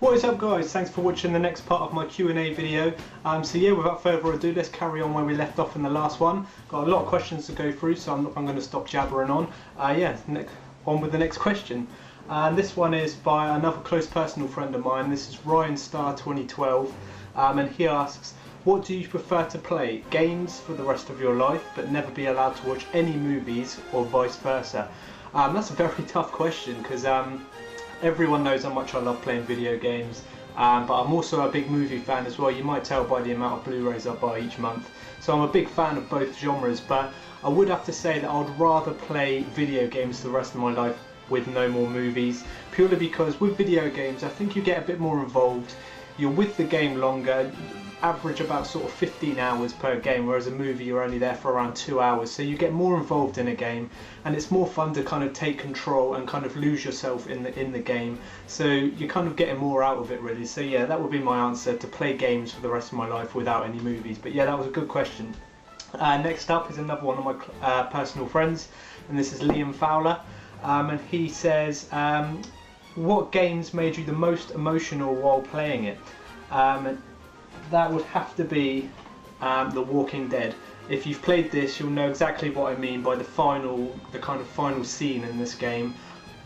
What is up guys, thanks for watching the next part of my Q&A video. So yeah, without further ado, let's carry on where we left off in the last one. Got a lot of questions to go through, so I'm going to stop jabbering on. On with the next question. And this one is by another close personal friend of mine. This is Ryan Star 2012, and he asks, what do you prefer to play? Games for the rest of your life, but never be allowed to watch any movies, or vice versa? That's a very tough question, because everyone knows how much I love playing video games, but I'm also a big movie fan as well. You might tell by the amount of Blu-rays I buy each month. So I'm a big fan of both genres, but I would have to say that I would rather play video games the rest of my life with no more movies, purely because with video games I think you get a bit more involved, you're with the game longer, average about sort of 15 hours per game, whereas a movie you're only there for around 2 hours, so you get more involved in a game and it's more fun to kind of take control and kind of lose yourself in the game, so you're kind of getting more out of it really. So yeah, that would be my answer, to play games for the rest of my life without any movies. But yeah, that was a good question. Next up is another one of my personal friends, and this is Liam Fowler, and he says, what games made you the most emotional while playing it? That would have to be The Walking Dead. If you've played this, you'll know exactly what I mean by the kind of final scene in this game.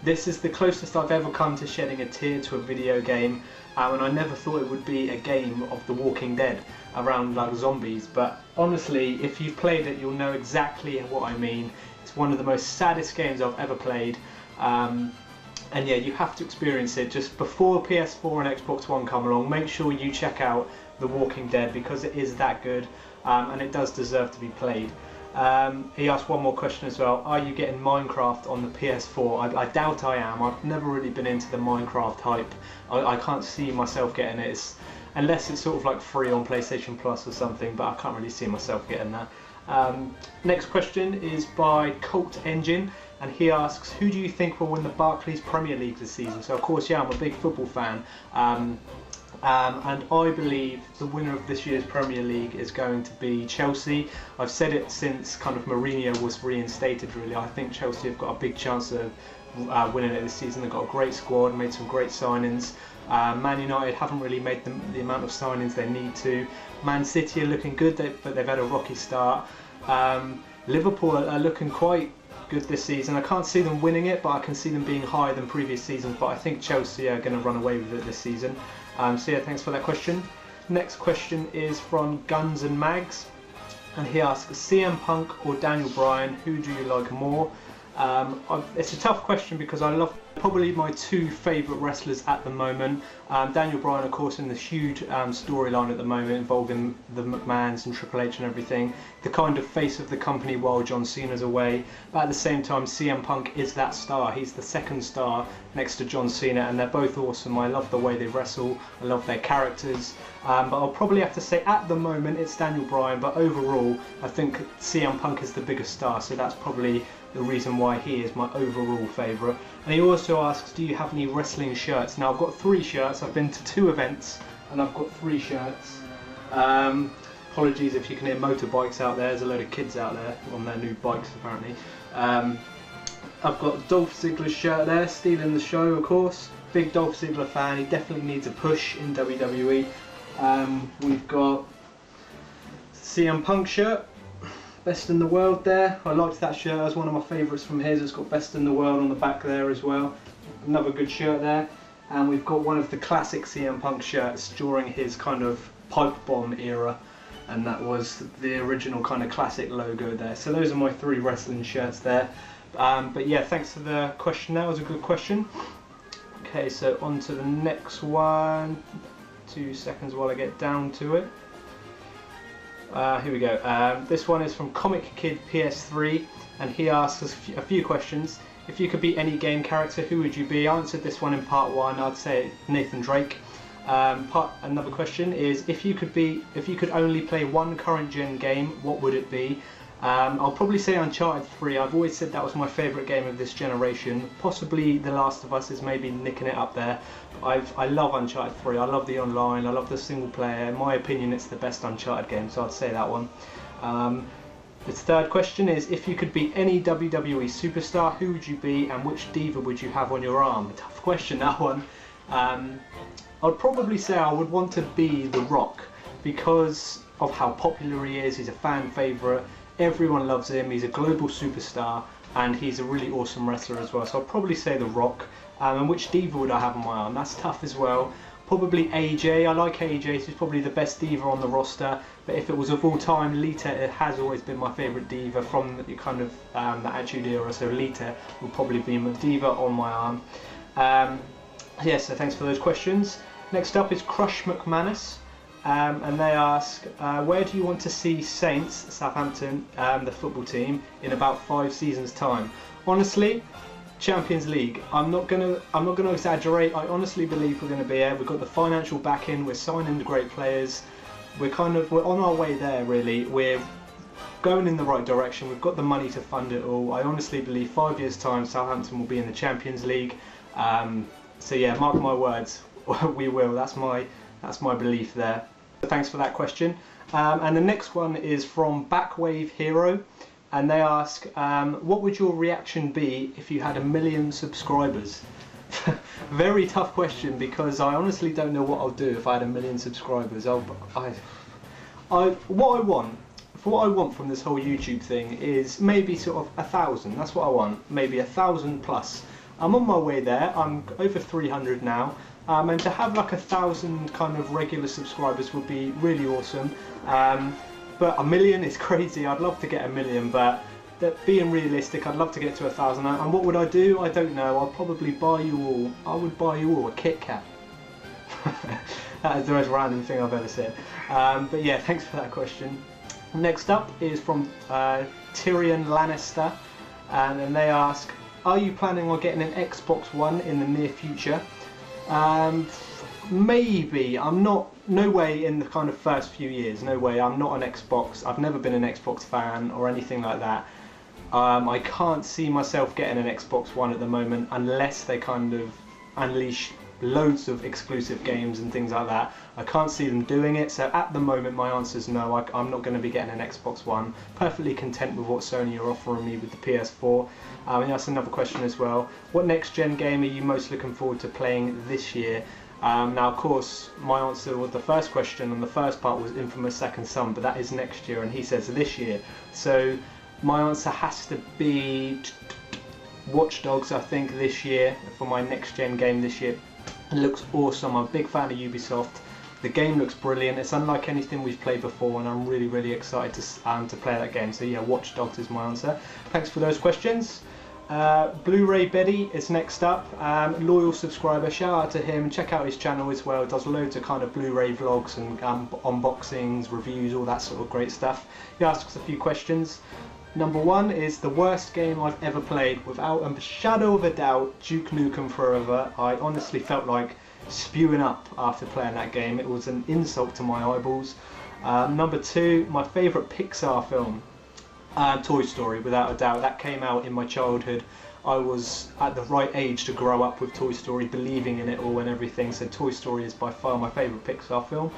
This is the closest I've ever come to shedding a tear to a video game, and I never thought it would be a game of The Walking Dead around like zombies. But honestly, if you've played it, you'll know exactly what I mean. It's one of the most saddest games I've ever played. And yeah, you have to experience it. Just before PS4 and Xbox One come along, make sure you check out The Walking Dead, because it is that good, and it does deserve to be played. He asked one more question as well. Are you getting Minecraft on the PS4? I doubt I am. I've never really been into the Minecraft hype. I can't see myself getting it, unless it's sort of like free on PlayStation Plus or something, but I can't really see myself getting that. Next question is by Colt Engine, and he asks, who do you think will win the Barclays Premier League this season? So of course, yeah, I'm a big football fan, and I believe the winner of this year's Premier League is going to be Chelsea. I've said it since kind of Mourinho was reinstated really. I think Chelsea have got a big chance of winning it this season. They've got a great squad, made some great signings. Man United haven't really made the amount of signings they need to. Man City are looking good, but they've had a rocky start. Liverpool are looking quite good this season. I can't see them winning it, but I can see them being higher than previous seasons. But I think Chelsea are going to run away with it this season. So yeah, thanks for that question. Next question is from Guns and Mags, and he asks, CM Punk or Daniel Bryan, who do you like more? It's a tough question because I love probably my two favourite wrestlers at the moment. Daniel Bryan, of course, in the huge storyline at the moment involving the McManus and Triple H and everything, the kind of face of the company while John Cena's away. But at the same time, CM Punk is that star. He's the second star next to John Cena, and they're both awesome. I love the way they wrestle. I love their characters. But I'll probably have to say at the moment it's Daniel Bryan, but overall I think CM Punk is the biggest star, so that's probably the reason why he is my overall favourite. And he also asks, do you have any wrestling shirts? Now I've got 3 shirts. I've been to 2 events and I've got 3 shirts. Apologies if you can hear motorbikes out there. There's a load of kids out there on their new bikes apparently. I've got Dolph Ziggler's shirt there, stealing the show of course. Big Dolph Ziggler fan. He definitely needs a push in WWE. We've got CM Punk shirt, Best in the World there. I liked that shirt. It was one of my favourites from his. It's got Best in the World on the back there as well. Another good shirt there. And we've got one of the classic CM Punk shirts during his kind of pipe bomb era, and that was the original kind of classic logo there. So those are my 3 wrestling shirts there. But yeah, thanks for the question. That was a good question. Okay, so on to the next one. 2 seconds while I get down to it. Here we go. This one is from Comic Kid PS3, and he asks us a few questions. If you could be any game character, who would you be? I answered this one in part 1. I'd say Nathan Drake. Another question is, if you could only play one current gen game, what would it be? I'll probably say Uncharted 3. I've always said that was my favourite game of this generation. Possibly The Last of Us is maybe nicking it up there. I love Uncharted 3. I love the online. I love the single player. In my opinion, it's the best Uncharted game, so I'd say that one. This third question is, if you could be any WWE superstar, who would you be and which diva would you have on your arm? Tough question, that one. I'd probably say I would want to be The Rock because of how popular he is. He's a fan favourite, everyone loves him, he's a global superstar, and he's a really awesome wrestler as well. So I'd probably say The Rock. And which diva would I have on my arm? That's tough as well. Probably AJ. I like AJ, so he's probably the best diva on the roster. But if it was of all time, Lita has always been my favourite diva from the kind of the Attitude Era. So Lita will probably be my diva on my arm. Yeah, so thanks for those questions. Next up is Crush McManus. And they ask, where do you want to see Saints, Southampton, the football team, in about 5 seasons' time? Honestly, Champions League. I'm not gonna exaggerate. I honestly believe we're gonna be there. We've got the financial backing. We're signing great players. We're on our way there. Really, we're going in the right direction. We've got the money to fund it all. I honestly believe 5 years' time, Southampton will be in the Champions League. So yeah, mark my words, we will. That's my belief there. So thanks for that question. And the next one is from Backwave Hero. And they ask, what would your reaction be if you had 1 million subscribers? Very tough question because I honestly don't know what I'll do if I had 1 million subscribers. What I want from this whole YouTube thing is maybe sort of 1,000. That's what I want. Maybe 1,000 plus. I'm on my way there. I'm over 300 now. And to have like 1,000 kind of regular subscribers would be really awesome. But 1 million is crazy. I'd love to get 1 million, but being realistic, I'd love to get to 1,000. And what would I do? I don't know. I'd probably buy you all. I would buy you all a Kit Kat. That is the most random thing I've ever said. But yeah, thanks for that question. Next up is from Tyrion Lannister, and then they ask, are you planning on getting an Xbox One in the near future? Maybe. I'm not. No way in the kind of first few years. No way. I'm not an Xbox. I've never been an Xbox fan or anything like that. I can't see myself getting an Xbox One at the moment unless they kind of unleash loads of exclusive games and things like that. I can't see them doing it. So at the moment, my answer is no. I'm not going to be getting an Xbox One. Perfectly content with what Sony are offering me with the PS4. And that's another question as well. What next gen game are you most looking forward to playing this year? Now, of course, my answer with the first question on the first part was Infamous Second Son, but that is next year, and he says this year. So my answer has to be Watch Dogs, I think, this year, for my next gen game this year. It looks awesome. I'm a big fan of Ubisoft. The game looks brilliant. It's unlike anything we've played before, and I'm really, really excited to play that game. So yeah, Watch Dogs is my answer. Thanks for those questions. Bluray Betty is next up. Loyal subscriber, shout out to him. Check out his channel as well. Does loads of kind of Blu-ray vlogs and unboxings, reviews, all that sort of great stuff. He asks a few questions. Number 1 is the worst game I've ever played, without a shadow of a doubt, Duke Nukem Forever. I honestly felt like spewing up after playing that game. It was an insult to my eyeballs. Number 2, my favourite Pixar film. Toy Story, without a doubt. That came out in my childhood. I was at the right age to grow up with Toy Story, believing in it all and everything, so Toy Story is by far my favourite Pixar film.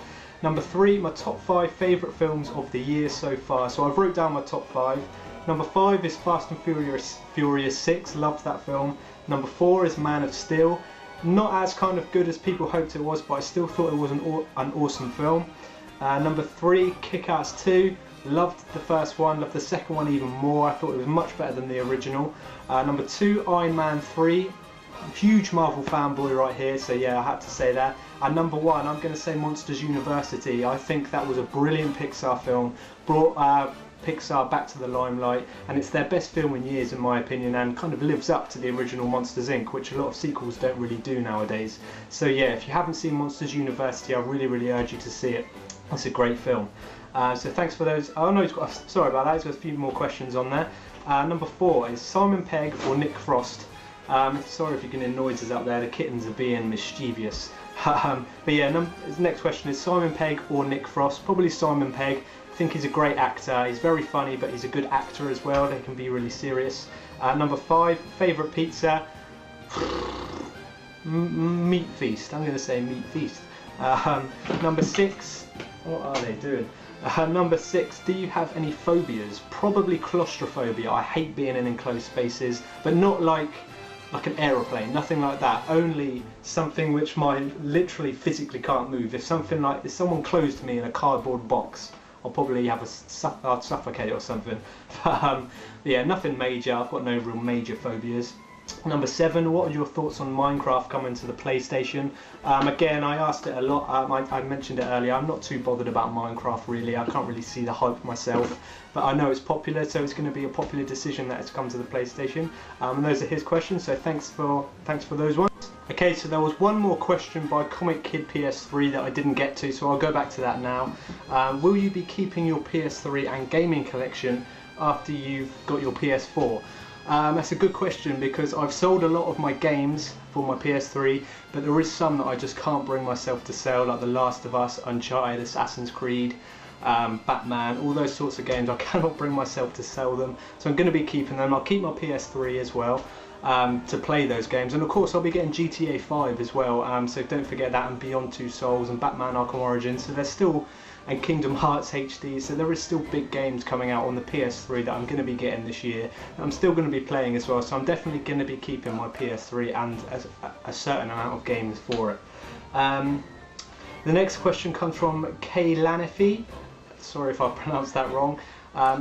Number 3, my top 5 favourite films of the year so far. So I've wrote down my top 5. Number 5 is Fast and Furious 6, loved that film. Number 4 is Man of Steel. Not as kind of good as people hoped it was, but I still thought it was an awesome film. Number 3, Kick-Ass 2. Loved the first one, loved the second one even more. I thought it was much better than the original. Number 2, Iron Man 3. Huge Marvel fanboy right here, so yeah, I had to say that. And number 1, I'm going to say Monsters University. I think that was a brilliant Pixar film. Brought Pixar back to the limelight, and it's their best film in years in my opinion, and kind of lives up to the original Monsters Inc., which a lot of sequels don't really do nowadays. So yeah, if you haven't seen Monsters University, I really urge you to see it. It's a great film. So thanks for those. Oh no, sorry about that, he's got a few more questions on there. Number 4 is Simon Pegg or Nick Frost. Sorry if you can hear noises out there, the kittens are being mischievous. But yeah, his next question is Simon Pegg or Nick Frost. Probably Simon Pegg. I think he's a great actor. He's very funny, but he's a good actor as well. They can be really serious. Number 5, favourite pizza. Meat Feast. I'm going to say Meat Feast. Number 6, what are they doing? Number 6, do you have any phobias? Probably claustrophobia. I hate being in enclosed spaces, but not like like an aeroplane, nothing like that. Only something which literally physically can't move. If someone closed me in a cardboard box, I'll probably have I'd suffocate or something. But yeah, nothing major. I've got no real major phobias. Number 7, what are your thoughts on Minecraft coming to the PlayStation? Again, I asked it a lot. I mentioned it earlier. I'm not too bothered about Minecraft really. I can't really see the hype myself, but I know it's popular, so it's going to be a popular decision that it's come to the PlayStation. And those are his questions. So thanks for those ones. Okay, so there was one more question by Comic Kid PS3 that I didn't get to, so I'll go back to that now. Will you be keeping your PS3 and gaming collection after you've got your PS4? That's a good question, because I've sold a lot of my games for my PS3, but there is some that I just can't bring myself to sell, like The Last of Us, Uncharted, Assassin's Creed, Batman, all those sorts of games. I cannot bring myself to sell them, so I'm going to be keeping them. I'll keep my PS3 as well to play those games, and of course I'll be getting GTA 5 as well, so don't forget that, and Beyond Two Souls and Batman Arkham Origins. So there's still, and Kingdom Hearts HD, so there is still big games coming out on the PS3 that I'm going to be getting this year. I'm still going to be playing as well, so I'm definitely going to be keeping my PS3 and a certain amount of games for it. The next question comes from Kay Lanifi. Sorry if I pronounced that wrong.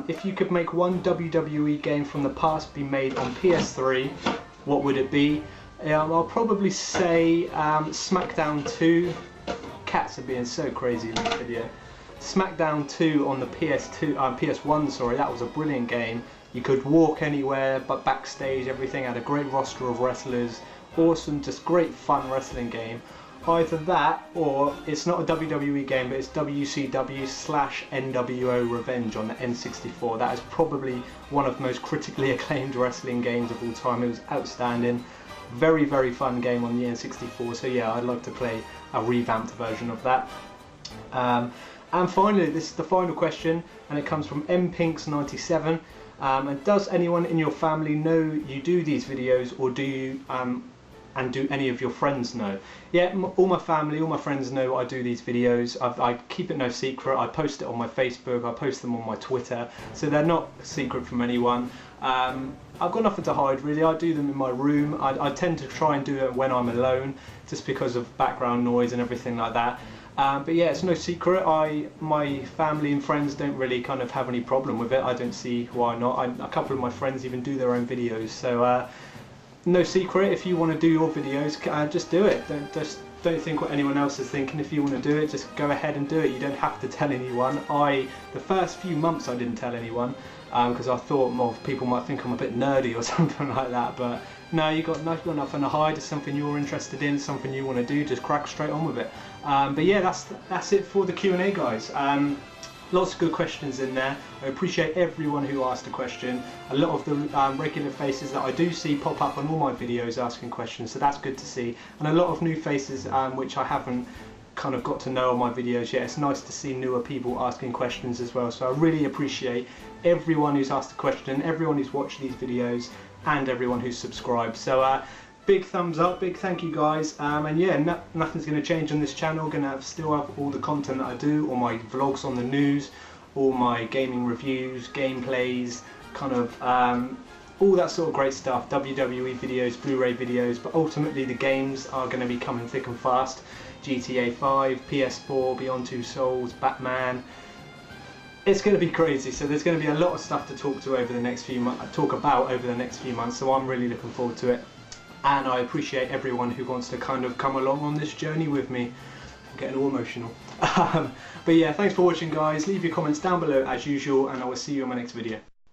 If you could make one WWE game from the past be made on PS3, what would it be? I'll probably say SmackDown 2. Cats are being so crazy in this video. SmackDown 2 on the PS1, sorry, that was a brilliant game. You could walk anywhere but backstage, everything had a great roster of wrestlers, awesome, just great fun wrestling game. Either that, or it's not a WWE game, but it's WCW/NWO Revenge on the N64. That is probably one of the most critically acclaimed wrestling games of all time. It was outstanding. Very, very fun game on the N64. So yeah, I'd like to play a revamped version of that. And finally, this is the final question, and it comes from mpinks97. And does anyone in your family know you do these videos, or do you and do any of your friends know? Yeah, all my family, all my friends know I do these videos. I keep it no secret. I post it on my Facebook, I post them on my Twitter, so they're not secret from anyone. I've got nothing to hide really. I do them in my room. I tend to try and do it when I'm alone, just because of background noise and everything like that. But yeah, it's no secret. My family and friends don't really kind of have any problem with it. I don't see why not. A couple of my friends even do their own videos, so no secret. If you want to do your videos, just do it. Don't think what anyone else is thinking. If you want to do it, just go ahead and do it. You don't have to tell anyone. The first few months I didn't tell anyone, because I thought people might think I'm a bit nerdy or something like that, but no, you've got nothing to hide. It's something you're interested in, something you want to do, just crack straight on with it. But yeah, that's it for the Q&A, guys. Lots of good questions in there. I appreciate everyone who asked a question. A lot of the regular faces that I do see pop up on all my videos asking questions, so that's good to see. And a lot of new faces which I haven't kind of got to know on my videos yet. It's nice to see newer people asking questions as well. So I really appreciate everyone who's asked a question, everyone who's watched these videos, and everyone who's subscribed. So big thumbs up, big thank you guys, and yeah, nothing's going to change on this channel. Going to still have all the content that I do, all my vlogs on the news, all my gaming reviews, gameplays, kind of all that sort of great stuff, WWE videos, Blu-ray videos, but ultimately the games are going to be coming thick and fast. GTA 5, PS4, Beyond Two Souls, Batman. It's going to be crazy, so there's going to be a lot of stuff to talk about over the next few months, so I'm really looking forward to it. And I appreciate everyone who wants to kind of come along on this journey with me. I'm getting all emotional. But yeah, thanks for watching, guys. Leave your comments down below as usual, and I will see you in my next video.